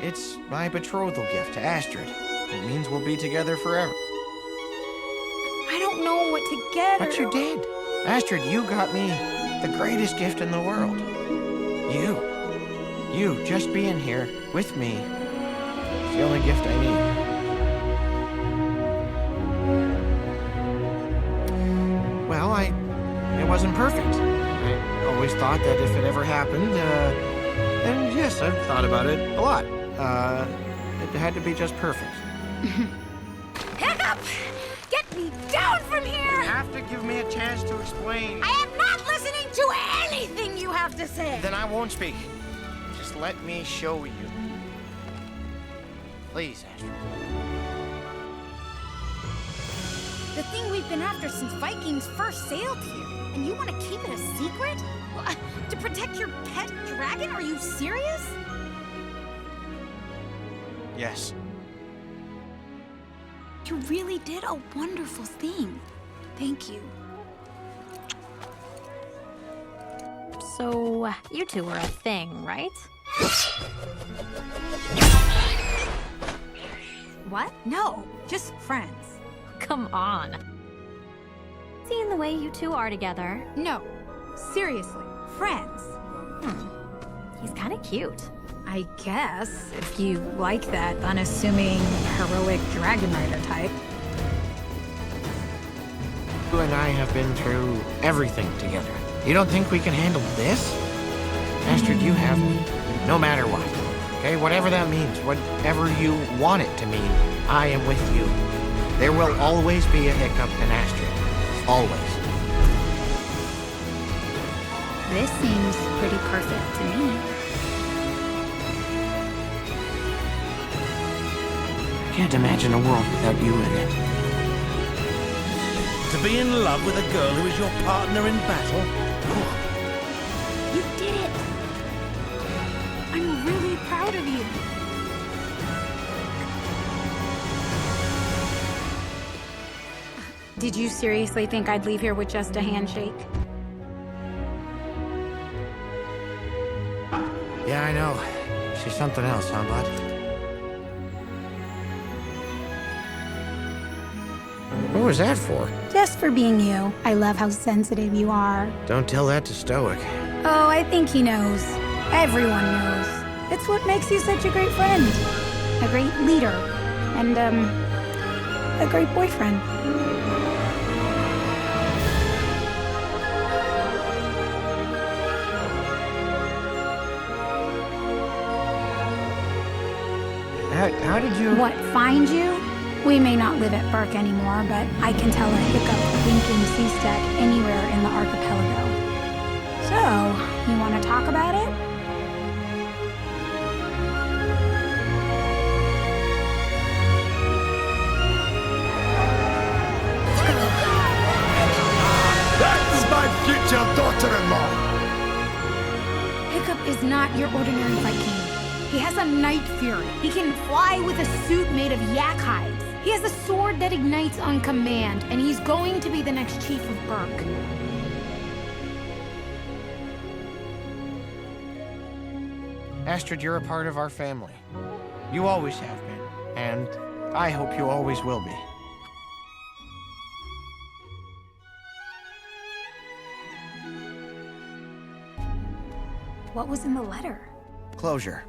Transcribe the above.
It's my betrothal gift to Astrid. It means we'll be together forever. I don't know what to get But her. you did. Astrid, you got me the greatest gift in the world. You. You just being here with me is the only gift I need. Well, it wasn't perfect. I always thought that if it ever happened, and yes, I've thought about it a lot. It had to be just perfect. Hiccup! Get me down from here! You have to give me a chance to explain. I am not listening to anything you have to say! Then I won't speak. Just let me show you. Please, Astrid. The thing we've been after since Vikings first sailed here. And you want to keep it a secret? To protect your pet dragon? Are you serious? Yes. You really did a wonderful thing. Thank you. So, you two were a thing, right? What? No, just friends. Come on. Seeing the way you two are together, No, seriously, friends. he's kind of cute. I guess, if you like that unassuming, heroic dragon rider type. You and I have been through everything together. You don't think we can handle this? Astrid, you have me, no matter what. Okay, whatever that means, whatever you want it to mean, I am with you. There will always be a Hiccup and Astrid. Always. This seems pretty perfect to me. I can't imagine a world without you in it. To be in love with a girl who is your partner in battle? You did it! I'm really proud of you. Did you seriously think I'd leave here with just a handshake? Yeah, I know. She's something else, huh, bud? What was that for? Just for being you. I love how sensitive you are. Don't tell that to Stoic. Oh, I think he knows. Everyone knows. It's what makes you such a great friend. A great leader. And, a great boyfriend. How did you... What, find you? We may not live at Burke anymore, but I can tell a Hiccup winking Seastack anywhere in the archipelago. So, you want to talk about it? That's my future daughter-in-law! Hiccup is not your ordinary Viking. He has a Night Fury. He can fly with a suit made of yak hides. He has a sword that ignites on command, and he's going to be the next chief of Burke. Astrid, you're a part of our family. You always have been. And I hope you always will be. What was in the letter? Closure.